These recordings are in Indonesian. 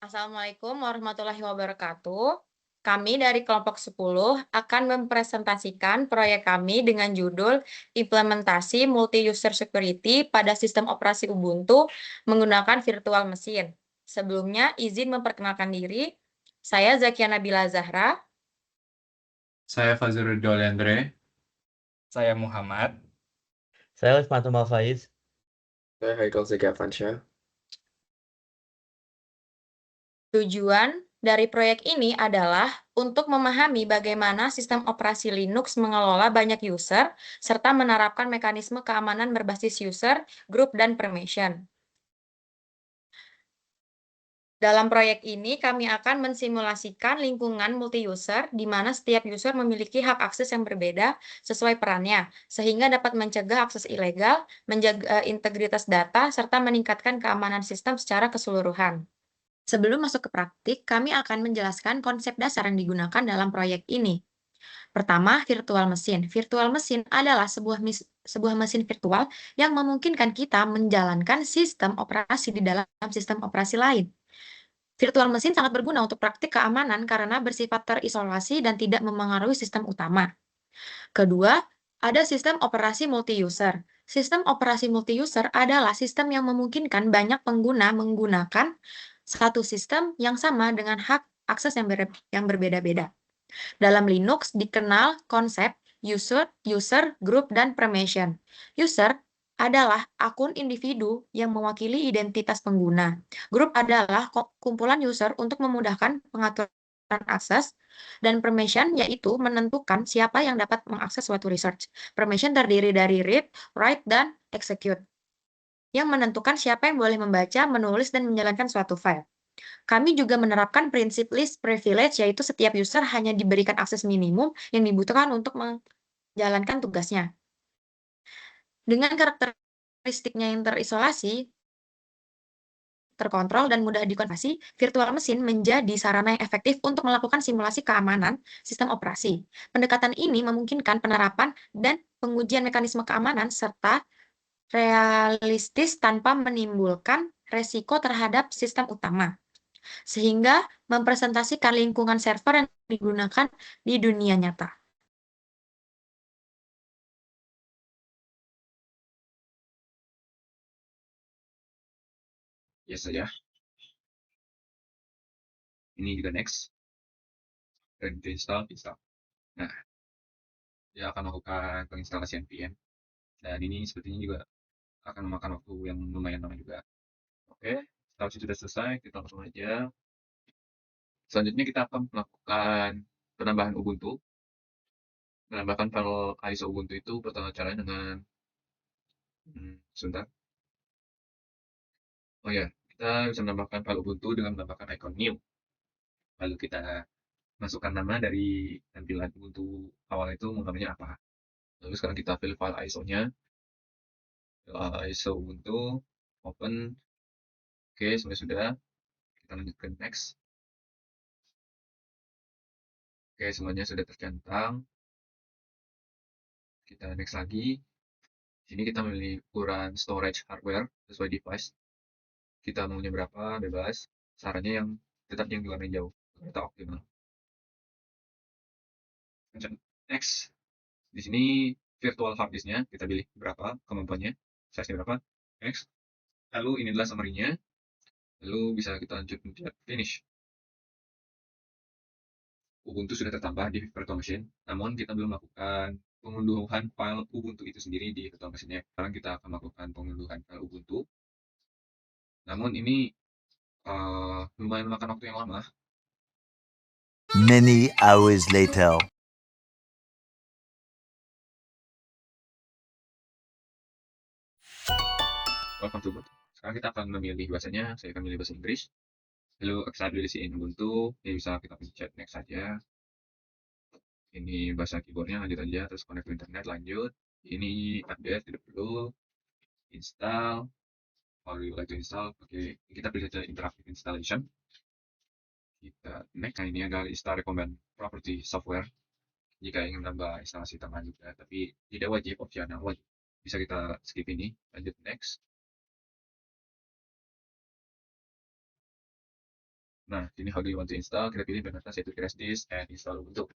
Assalamualaikum warahmatullahi wabarakatuh. Kami dari kelompok 10 akan mempresentasikan proyek kami dengan judul Implementasi Multi-User Security pada Sistem Operasi Ubuntu menggunakan virtual mesin. Sebelumnya, izin memperkenalkan diri. Saya Zakia Nabila Zahra. Saya Fazrul Andre. Saya Muhammad. Saya Lismantul Malfaiz. Saya Haikal Zeki Afansyah. Tujuan dari proyek ini adalah untuk memahami bagaimana sistem operasi Linux mengelola banyak user, serta menerapkan mekanisme keamanan berbasis user, group, dan permission. Dalam proyek ini, kami akan mensimulasikan lingkungan multi-user di mana setiap user memiliki hak akses yang berbeda sesuai perannya, sehingga dapat mencegah akses ilegal, menjaga integritas data, serta meningkatkan keamanan sistem secara keseluruhan. Sebelum masuk ke praktik, kami akan menjelaskan konsep dasar yang digunakan dalam proyek ini. Pertama, virtual mesin. Virtual mesin adalah sebuah mesin virtual yang memungkinkan kita menjalankan sistem operasi di dalam sistem operasi lain. Virtual mesin sangat berguna untuk praktik keamanan karena bersifat terisolasi dan tidak memengaruhi sistem utama. Kedua, ada sistem operasi multi-user. Sistem operasi multi-user adalah sistem yang memungkinkan banyak pengguna menggunakan satu sistem yang sama dengan hak akses yang berbeda-beda. Dalam Linux dikenal konsep user, group, dan permission. User adalah akun individu yang mewakili identitas pengguna. Group adalah kumpulan user untuk memudahkan pengaturan akses, dan permission yaitu menentukan siapa yang dapat mengakses suatu research. Permission terdiri dari read, write, dan execute, yang menentukan siapa yang boleh membaca, menulis, dan menjalankan suatu file. Kami juga menerapkan prinsip least privilege, yaitu setiap user hanya diberikan akses minimum yang dibutuhkan untuk menjalankan tugasnya. Dengan karakteristiknya yang terisolasi, terkontrol, dan mudah dikonfirmasi, virtual mesin menjadi sarana yang efektif untuk melakukan simulasi keamanan sistem operasi. Pendekatan ini memungkinkan penerapan dan pengujian mekanisme keamanan serta realistis tanpa menimbulkan resiko terhadap sistem utama, sehingga mempresentasikan lingkungan server yang digunakan di dunia nyata. Yes saja. Ini juga next. Dan install. Nah, dia akan melakukan penginstalasian VM. Dan ini sepertinya juga akan memakan waktu yang lumayan lama juga. Oke, setelah itu sudah selesai, kita langsung aja. Selanjutnya kita akan melakukan penambahan Ubuntu. Menambahkan file ISO Ubuntu itu pertama caranya dengan sebentar. Oh ya, kita bisa menambahkan file Ubuntu dengan menambahkan icon new. Lalu kita masukkan nama dari tampilan Ubuntu awal itu mau namanya apa. Lalu sekarang kita pilih file ISO-nya. ISO Ubuntu, open. Oke, sudah. Kita lanjut ke next. Oke, semuanya sudah tercentang. Kita next lagi. Sini kita memilih ukuran storage hardware sesuai device. Kita maunya berapa, bebas. Sarannya yang tetap yang di warna hijau atau optimal. Next. Di sini virtual hard disk-nya kita pilih berapa kemampuannya, size-nya berapa. Next. Lalu ini adalah summary-nya. Lalu bisa kita lanjut mencet finish. Ubuntu sudah tertambah di virtual machine, namun kita belum melakukan pengunduhan file Ubuntu itu sendiri di virtual machine-nya. Sekarang kita akan melakukan pengunduhan file Ubuntu. Namun ini lumayan memakan waktu yang lama. Many hours later. Welcome to Ubuntu. Sekarang kita akan memilih bahasanya. Saya akan memilih bahasa Inggris. Lalu accessibility in Ubuntu. Ini bisa kita pencet next saja. Ini bahasa keyboardnya, lanjut aja. Terus connect to internet, lanjut. Ini update, tidak perlu. Install. How do you like to install? Oke, kita pilih saja interactive installation. Kita next. Nah, ini adalah install recommend property software. Jika ingin menambah instalasi tambahan juga, tapi tidak wajib, opsional wajib. Bisa kita skip ini, lanjut next. Nah, ini how do you want to install? Kita pilih benar save to crash disk and install Ubuntu.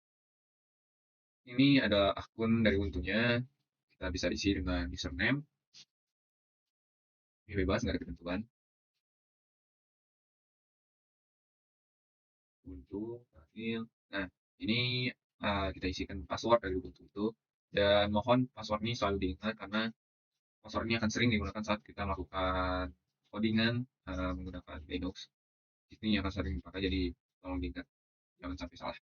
Ini ada akun dari Ubuntunya. Kita bisa isi dengan username. Ini bebas, nggak ada ketentuan. Ubuntu, file. Nah, ini kita isikan password dari Ubuntu itu. Dan mohon password ini selalu diingat karena password ini akan sering digunakan saat kita melakukan codingan menggunakan Linux. Ini akan sering dipakai, jadi tolong diingat, jangan sampai salah.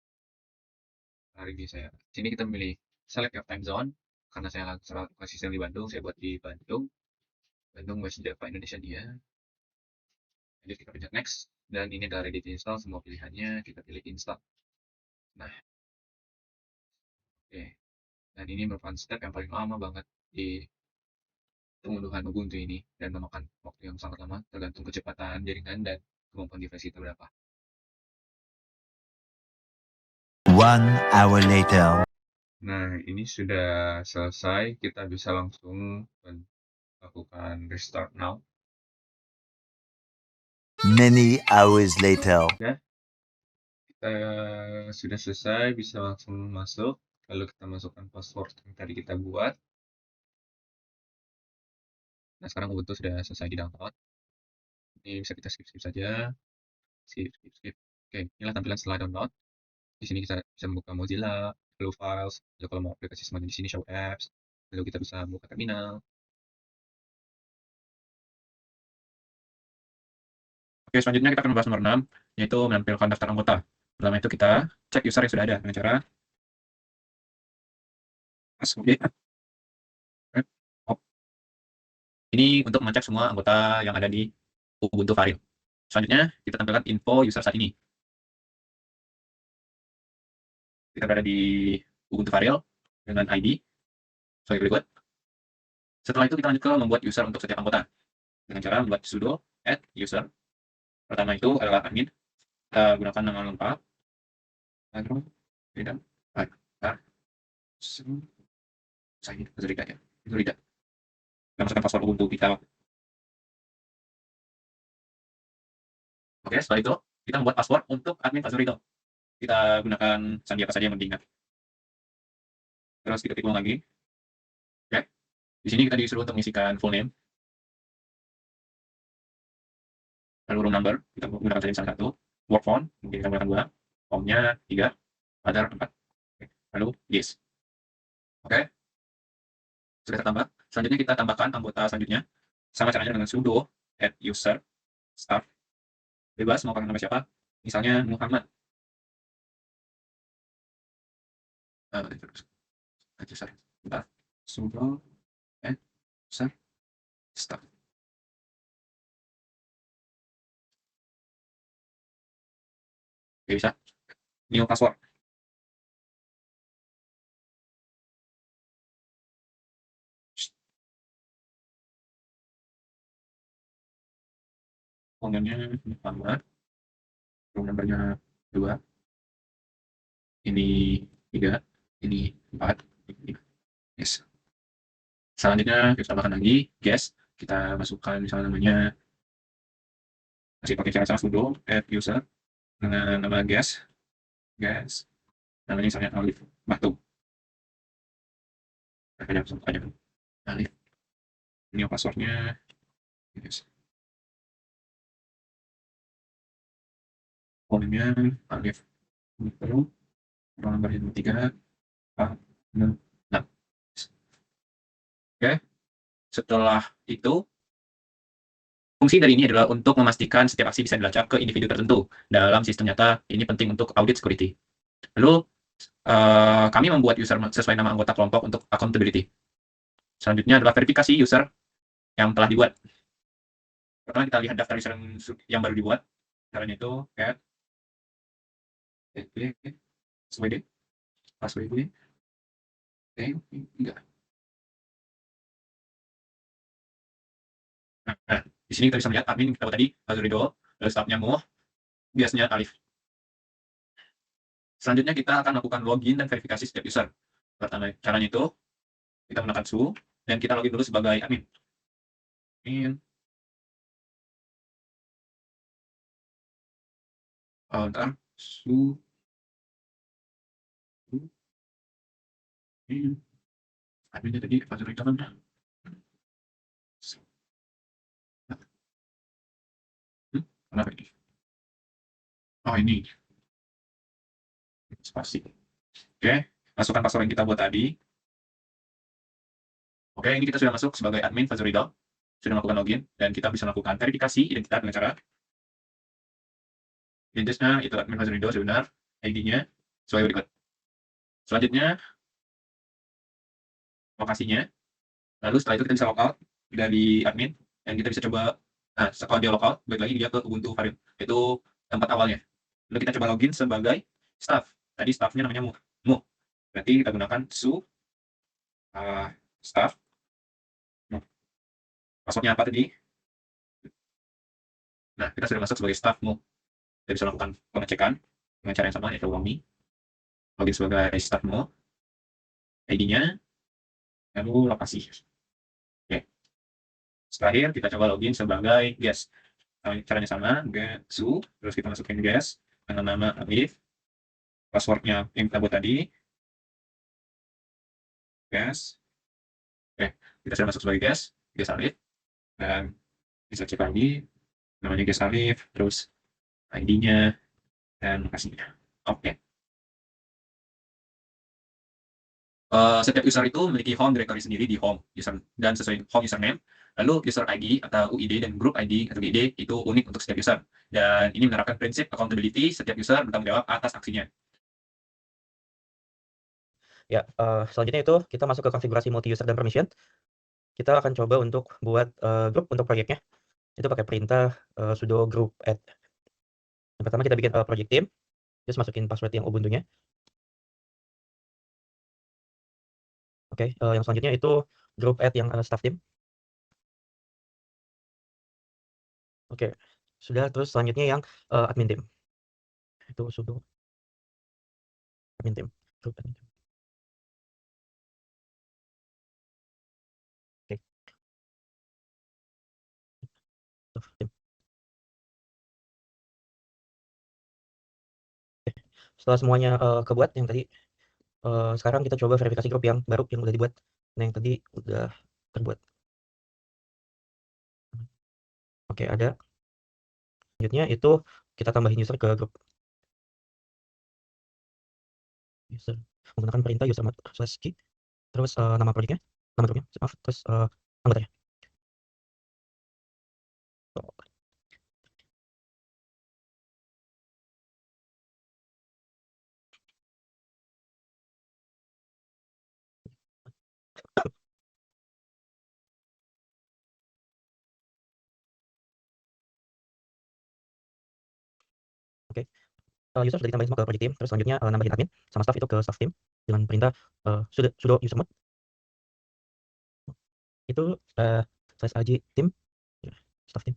Hari ini sini kita memilih select your time zone karena saya konsisten di Bandung, saya buat di Bandung, West Java Indonesia dia. Jadi kita pencet next dan ini adalah ready to install, semua pilihannya kita pilih install. Nah, oke. Dan ini merupakan step yang paling lama banget di pengunduhan Ubuntu ini dan memakan waktu yang sangat lama tergantung kecepatan jaringan dan kemampuan device kita berapa. 1 hour later. Nah, ini sudah selesai, kita bisa langsung lakukan restart now. Many hours later. Ya, kita sudah selesai, bisa langsung masuk. Lalu kita masukkan password yang tadi kita buat. Nah, sekarang Ubuntu sudah selesai di download. Ini bisa kita skip saja. Skip. Oke, inilah tampilan setelah download. Di sini kita bisa membuka Mozilla, Hello Files, lalu kalau mau aplikasi semuanya di sini Show Apps, lalu kita bisa buka terminal. Oke, selanjutnya kita akan membahas nomor 6, yaitu menampilkan daftar anggota. Pertama itu kita cek user yang sudah ada dengan cara ini untuk mengecek semua anggota yang ada di Ubuntu Vario. Selanjutnya kita tampilkan info user saat ini. Kita berada di Ubuntu Vario dengan ID sebagai berikut. Setelah itu kita lanjut ke membuat user untuk setiap anggota dengan cara membuat sudo add user. Pertama itu adalah admin. Kita gunakan nama lengkap. Tidak. Saya tidak ya. Itu tidak. Kita masukkan password Ubuntu kita. Oke, setelah itu kita membuat password untuk admin Azure itu. Kita gunakan sandi apa saja yang penting. Terus kita klik ulang lagi. Oke. Di sini kita disuruh untuk mengisikan full name. Lalu room number, kita gunakan saja salah satu. Work phone, mungkin kita gunakan 2. Home-nya 3. Other 4. Oke. Lalu yes. Oke. Sudah tertambah. Selanjutnya kita tambahkan anggota selanjutnya. Sama caranya dengan sudo add user start. Bebas mau pakai nama siapa. Misalnya Muhammad. User. Bentar. Sudo add user start. Oke, bisa. New password. Phone-nya Muhammad. Room number-nya 2. Ini 3. Ini 4. Ini. Yes. Selanjutnya kita tambahkan lagi guest. Kita masukkan misalnya namanya masih pakai cara sudo add user dengan nama guest namanya misalnya Alif Batu. Aja Alif. Ini passwordnya yes. Phone-nya Alif Batu. Nomor 3 6. Oke. Setelah itu fungsi dari ini adalah untuk memastikan setiap aksi bisa dilacak ke individu tertentu dalam sistem nyata. Ini penting untuk audit security. Lalu kami membuat user sesuai nama anggota kelompok untuk accountability. Selanjutnya adalah verifikasi user yang telah dibuat. Pertama kita lihat daftar user yang baru dibuat. Caranya itu add swd password enggak. Nah, di sini kita bisa melihat admin kita buat tadi Azure Rido, lalu staffnya Muh, biasanya Alif. Selanjutnya kita akan lakukan login dan verifikasi setiap user. Pertama caranya itu kita menggunakan sudo dan kita login dulu sebagai admin. Ntar su ini adminnya tadi Fazrul mana? Kenapa ini? Oh ini spasi. Oke, masukkan password yang kita buat tadi. Oke, ini kita sudah masuk sebagai admin Fazrul Ridho, sudah melakukan login, dan kita bisa melakukan verifikasi identitas dengan cara identitasnya itu admin Fazrul Ridho sudah benar, ID-nya sesuai berikut. Selanjutnya lokasinya, lalu setelah itu kita bisa logout dari admin, dan kita bisa coba, nah setelah dia logout, balik lagi dia ke Ubuntu variant, itu tempat awalnya. Lalu kita coba login sebagai staff, tadi staffnya namanya mu, berarti kita gunakan su staff. Passwordnya apa tadi? Nah, kita sudah masuk sebagai staffmu. Kita bisa lakukan pengecekan dengan cara yang sama, yaitu login sebagai staffmu, ID-nya, lalu lokasi. Oke. Terakhir, kita coba login sebagai guest. Caranya sama, su, terus kita masukin guest dengan nama Alif, passwordnya yang kita buat tadi, guest. Oke, kita sudah masuk sebagai guest Alif, dan bisa cek lagi namanya guest Alif, terus ID-nya, dan lokasinya. Oke. Setiap user itu memiliki home directory sendiri di home user, dan sesuai home username, lalu user ID atau UID dan group ID atau GID itu unik untuk setiap user, dan ini menerapkan prinsip accountability, setiap user bertanggung jawab atas aksinya. Ya, selanjutnya itu kita masuk ke konfigurasi multi user dan permission. Kita akan coba untuk buat grup untuk proyeknya. Itu pakai perintah sudo group add. Yang pertama kita bikin project team, terus masukin password yang Ubuntu-nya. Oke, yang selanjutnya itu group add yang staff team. Oke, sudah. Terus selanjutnya yang admin team. Itu sudo admin team, group admin team. Oke. Staff team. Oke. Setelah semuanya kebuat yang tadi, sekarang kita coba verifikasi grup yang baru yang udah dibuat. Nah, yang tadi udah terbuat. Oke, ada. Selanjutnya itu kita tambahin user ke grup. User menggunakan perintah user/key, terus nama projectnya, nama grupnya, maaf, terus anggotanya. Oke, user sudah ditambahin semua ke project team. Terus selanjutnya nambahin admin sama staff itu ke staff team dengan perintah sudo usermod. Itu /aj team, ya, staff team.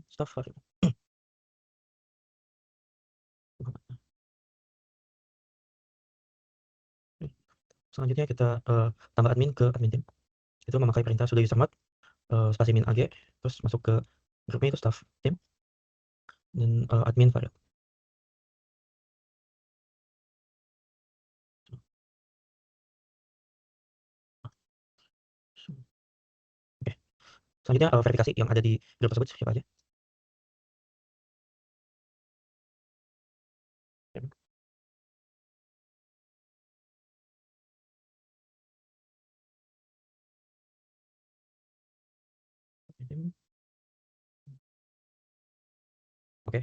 Staff variable. Selanjutnya kita tambah admin ke admin team. Itu memakai perintah sudo usermod spasi min ag, terus masuk ke grupnya itu staff team dan admin variable. Oke. Selanjutnya verifikasi yang ada di grup tersebut siapa aja. Oke,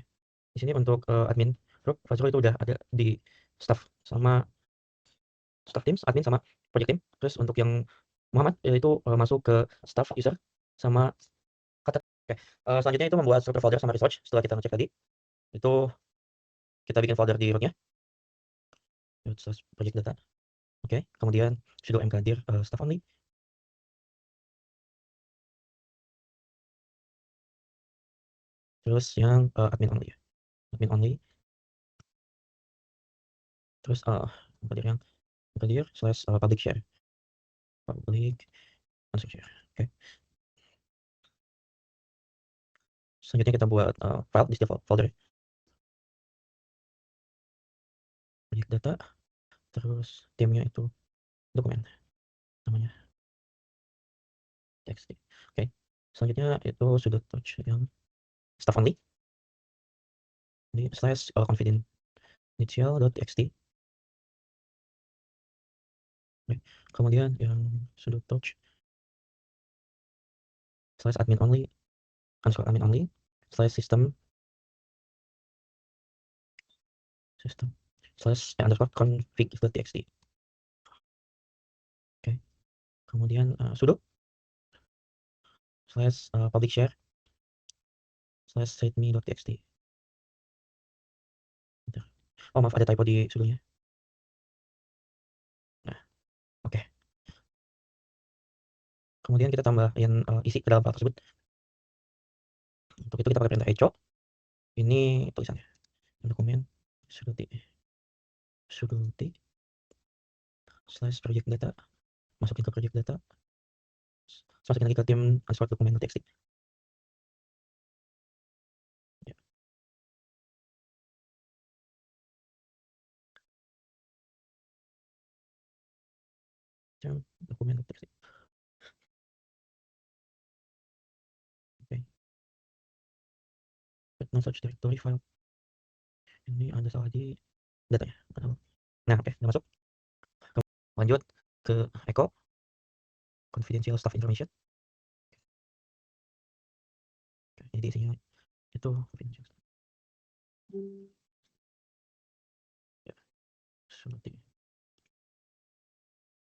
di sini untuk admin grup Fazrul itu udah ada di staff sama staff team, admin sama project team. Terus untuk yang Muhammad itu masuk ke staff user sama kata. Oke, selanjutnya itu membuat struktur folder sama research. Setelah kita ngecek tadi, itu kita bikin folder di rootnya, project data. Oke, kemudian sudo mkdir staff only. Terus yang admin only ya. Admin only. Terus mkdir slash public share. Public langsung share. Oke. Selanjutnya kita buat file di setiap folder. Project data. Terus theme-nya itu dokumen. Namanya txt. Oke. Selanjutnya itu sudo touch yang staff only. Di slash confidential.txt. Oke. Kemudian yang sudo touch slash admin only _admin only slash system slash underscore config.txt. Oke. Kemudian sudo slash public share slash setme.txt. Oh maaf, ada typo di sudonya. Nah, oke. Kemudian kita tambahin isi ke dalam file tersebut. Untuk itu kita pakai perintah echo. Ini tulisannya. Dokumen sudo t slash project data. Masukin ke project data. Masukin lagi ke tim underscore dokumen.txt. Ya. Tim dokumen.txt. Oke. No such directory file. Ini ada salah di datanya. Nah, oke, udah masuk. Lanjut ke echo confidential staff information. Jadi isinya itu confidential ya, seperti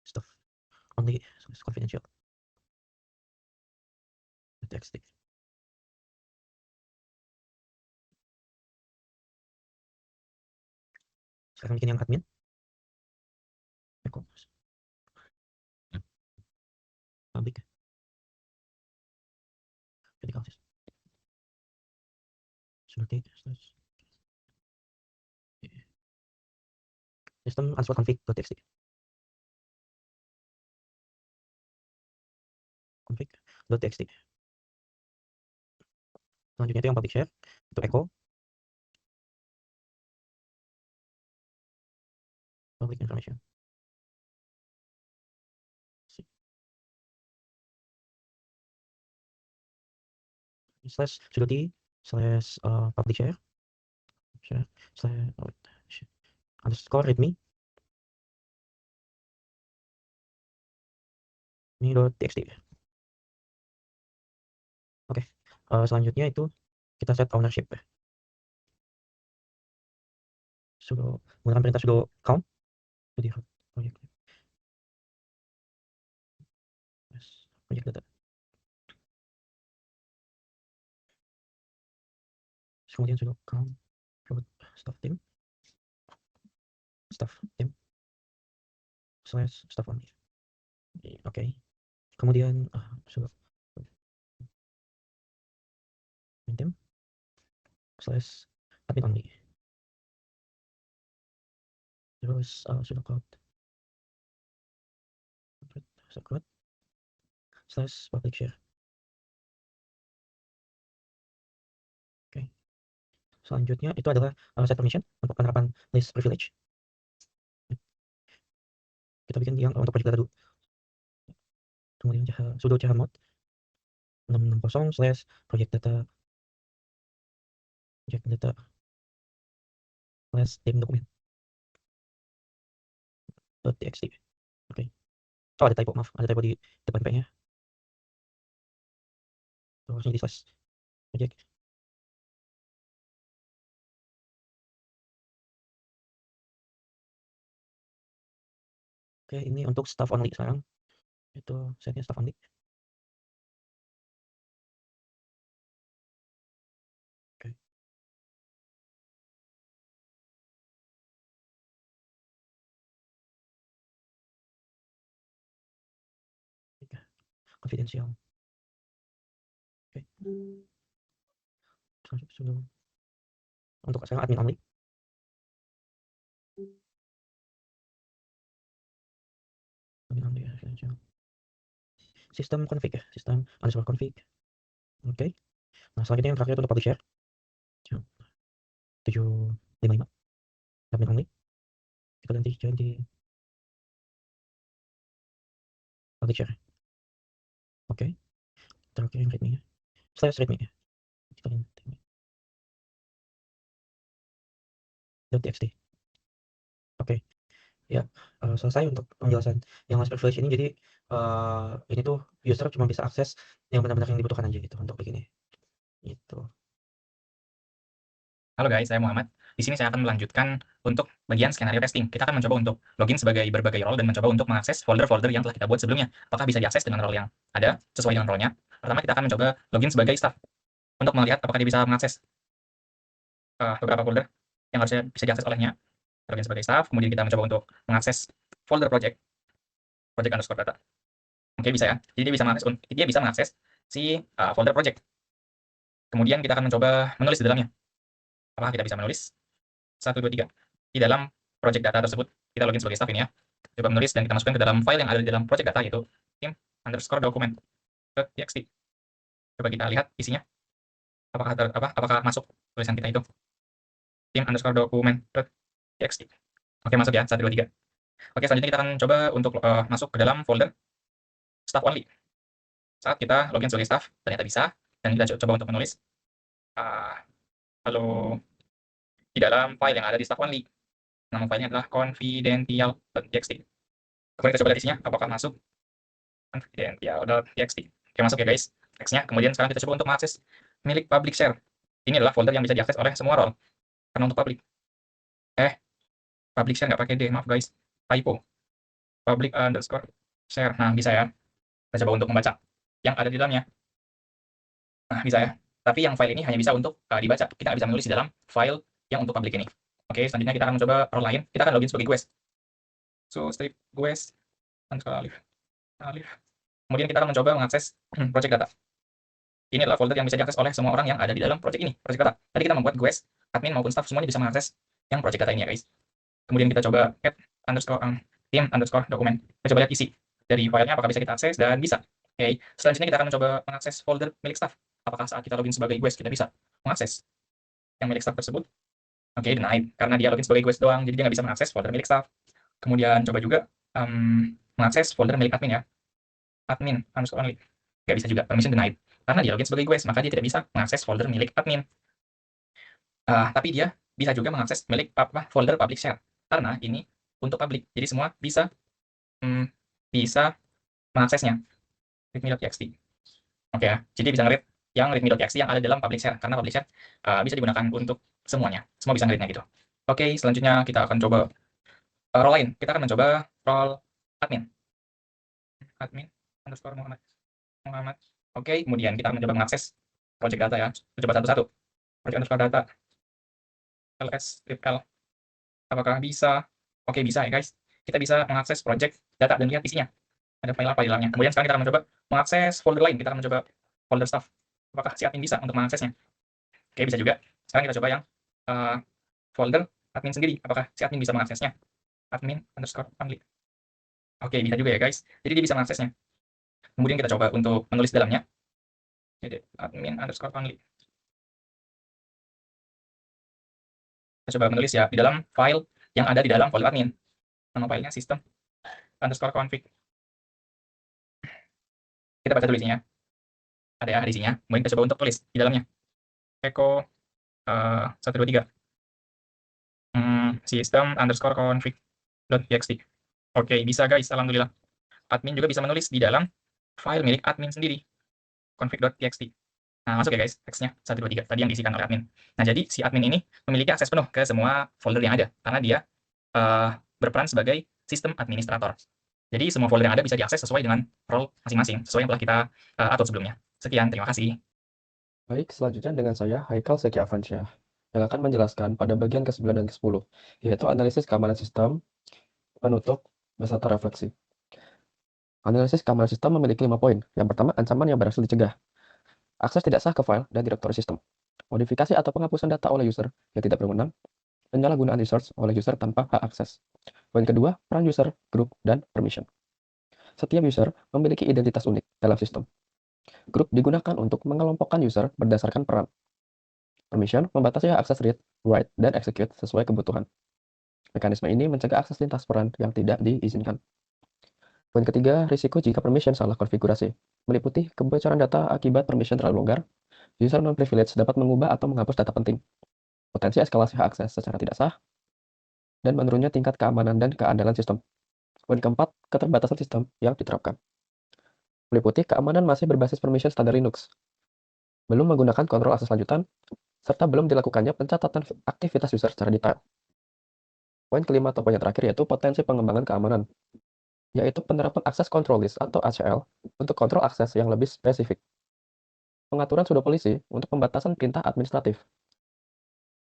staff only confidential txt. Sekarang bikin yang admin echo public critical seperti system underscore config.txt. config.txt. Selanjutnya itu yang public share itu echo public information slash sudo t slash public share slash underscore readme .txt. Oke. Selanjutnya itu kita set ownership ya. Sudo menggunakan perintah sudo count jadi project data. Kemudian sudo count staff team slash staff only. Oke. Kemudian sudo team slash admin only. Terus sudo cloud secret slash public share. Oke. Selanjutnya itu adalah set permission untuk penerapan list privilege. Kita bikin yang untuk project data dulu. Kemudian sudo chmod 660 slash project data slash tim dokumen .txt. Oke. Oh ada typo, maaf, ada typo di depan p-nya. Harusnya di slash project. Oke, ini untuk staff only sekarang. Itu setnya staff only. Oke. Konfidensial. Oke. Sebelum untuk sekarang admin only. Admin only ya, confidential. Sistem config ya, sistem underscore config. Oke. Nah, selanjutnya yang terakhir itu untuk public share. 755 admin only. Kita ganti jadi public share. Oke. Terakhir yang readme ya. Slash readme ya. Kita ganti .txt. Oke. Ya, selesai untuk penjelasan yang master privilege ini. Jadi ini tuh user cuma bisa akses yang benar-benar yang dibutuhkan aja gitu untuk begini. Gitu. Halo guys, saya Muhammad. Di sini saya akan melanjutkan untuk bagian skenario testing. Kita akan mencoba untuk login sebagai berbagai role dan mencoba untuk mengakses folder-folder yang telah kita buat sebelumnya. Apakah bisa diakses dengan role yang ada sesuai dengan role-nya? Pertama, kita akan mencoba login sebagai staff untuk melihat apakah dia bisa mengakses beberapa folder yang harusnya bisa diakses olehnya. Login sebagai staff, kemudian kita mencoba untuk mengakses folder project underscore data. Oke, bisa ya. Jadi dia bisa mengakses si folder project. Kemudian kita akan mencoba menulis di dalamnya. Apakah kita bisa menulis? 1, 2, 3. Di dalam project data tersebut, kita login sebagai staff ini ya. Coba menulis dan kita masukkan ke dalam file yang ada di dalam project data, yaitu team_document.txt. Coba kita lihat isinya. Apakah masuk tulisan kita itu? team_document.txt. Oke, masuk ya. 1, 2, 3. Oke, selanjutnya kita akan coba untuk masuk ke dalam folder staff only. Saat kita login sebagai staff, ternyata bisa. Dan kita coba untuk menulis halo di dalam file yang ada di staff only. Nama filenya adalah confidential.txt. Kemudian kita coba lihat isinya, apakah masuk confidential.txt. Oke, masuk ya guys teksnya. Kemudian sekarang kita coba untuk mengakses milik public share. Ini adalah folder yang bisa diakses oleh semua role. Karena untuk public share nggak pakai D, maaf guys, typo. Public underscore share. Nah, bisa ya. Kita coba untuk membaca yang ada di dalamnya. Nah, bisa ya. Tapi yang file ini hanya bisa untuk dibaca. Kita nggak bisa menulis di dalam file yang untuk public ini. Oke, selanjutnya kita akan mencoba role lain. Kita akan login sebagai guest. So, strip guest underscore alif. Kemudian kita akan mencoba mengakses project data. Ini adalah folder yang bisa diakses oleh semua orang yang ada di dalam project ini, project data. Tadi kita membuat guest, admin maupun staff semuanya bisa mengakses yang project data ini ya guys. Kemudian kita coba add team_document. Kita coba lihat isi dari filenya apakah bisa kita akses, dan bisa. Oke, selanjutnya kita akan mencoba mengakses folder milik staff. Apakah saat kita login sebagai guest kita bisa mengakses yang milik staff tersebut? Oke, denied karena dia login sebagai guest doang, jadi dia nggak bisa mengakses folder milik staff. Kemudian coba juga mengakses folder milik admin ya, admin underscore only. Nggak bisa juga, permission denied karena dia login sebagai guest, maka dia tidak bisa mengakses folder milik admin. Tapi dia bisa juga mengakses milik folder public share karena ini untuk public, jadi semua bisa mengaksesnya. readme.txt. Oke ya, jadi bisa nge-read yang readme.txt yang ada dalam public share, karena public share bisa digunakan untuk semuanya, semua bisa nge-readnya gitu. Oke, selanjutnya kita akan coba role lain. Kita akan mencoba role admin underscore Muhammad. Oke, kemudian kita akan mencoba mengakses project data ya. Kita coba satu-satu. Project underscore data ls_l. Apakah bisa? Oke, bisa ya guys. Kita bisa mengakses project data dan lihat isinya. Ada file apa di dalamnya. Kemudian sekarang kita akan mencoba mengakses folder lain. Kita akan mencoba folder staff. Apakah si admin bisa untuk mengaksesnya? Oke, bisa juga. Sekarang kita coba yang folder admin sendiri. Apakah si admin bisa mengaksesnya? Admin underscore only. Oke, bisa juga ya guys. Jadi dia bisa mengaksesnya. Kemudian kita coba untuk menulis dalamnya. Jadi admin underscore only. Kita coba menulis ya di dalam file yang ada di dalam folder admin. Nama filenya system underscore config. Kita baca dulu isinya. Ada ya isinya. Kemudian kita coba untuk tulis di dalamnya. Echo 1, 2, 3. System underscore config.txt. Oke, bisa guys. Alhamdulillah. Admin juga bisa menulis di dalam file milik admin sendiri. config.txt. Nah, masuk ya guys. Teksnya 1, 2, 3. Tadi yang diisikan oleh admin. Nah, jadi si admin ini memiliki akses penuh ke semua folder yang ada. Karena dia berperan sebagai sistem administrator. Jadi semua folder yang ada bisa diakses sesuai dengan role masing-masing, sesuai yang telah kita atur sebelumnya. Sekian, terima kasih. Baik, selanjutnya dengan saya, Haikal Zeki Avansyah, yang akan menjelaskan pada bagian ke-9 dan ke-10, yaitu analisis keamanan sistem, penutup, beserta refleksi. Analisis keamanan sistem memiliki 5 poin. Yang pertama, ancaman yang berhasil dicegah. Akses tidak sah ke file dan direktori sistem. Modifikasi atau penghapusan data oleh user yang tidak berwenang. Penyalahgunaan resource oleh user tanpa hak akses. Poin kedua, peran user, grup, dan permission. Setiap user memiliki identitas unik dalam sistem. Grup digunakan untuk mengelompokkan user berdasarkan peran. Permission membatasi hak akses read, write, dan execute sesuai kebutuhan. Mekanisme ini mencegah akses lintas peran yang tidak diizinkan. Poin ketiga, risiko jika permission salah konfigurasi, meliputi kebocoran data akibat permission terlalu longgar, user non-privilege dapat mengubah atau menghapus data penting, potensi eskalasi hak akses secara tidak sah, dan menurunnya tingkat keamanan dan keandalan sistem. Poin keempat, keterbatasan sistem yang diterapkan, meliputi keamanan masih berbasis permission standar Linux, belum menggunakan kontrol akses lanjutan, serta belum dilakukannya pencatatan aktivitas user secara detail. Poin kelima atau poin yang terakhir yaitu potensi pengembangan keamanan, yaitu penerapan akses control list atau ACL untuk kontrol akses yang lebih spesifik. Pengaturan sudo polisi untuk pembatasan perintah administratif.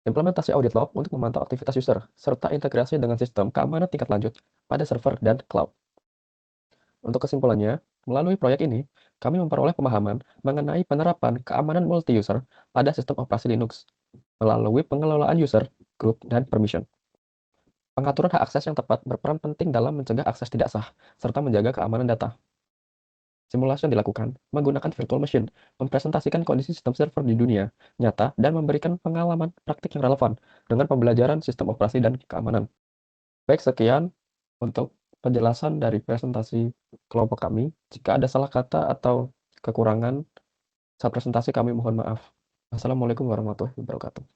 Implementasi audit log untuk memantau aktivitas user, serta integrasi dengan sistem keamanan tingkat lanjut pada server dan cloud. Untuk kesimpulannya, melalui proyek ini, kami memperoleh pemahaman mengenai penerapan keamanan multi-user pada sistem operasi Linux melalui pengelolaan user, group, dan permission. Pengaturan hak akses yang tepat berperan penting dalam mencegah akses tidak sah, serta menjaga keamanan data. Simulasi yang dilakukan menggunakan virtual machine, mempresentasikan kondisi sistem server di dunia nyata, dan memberikan pengalaman praktik yang relevan dengan pembelajaran sistem operasi dan keamanan. Baik, sekian untuk penjelasan dari presentasi kelompok kami. Jika ada salah kata atau kekurangan saat presentasi, kami mohon maaf. Assalamualaikum warahmatullahi wabarakatuh.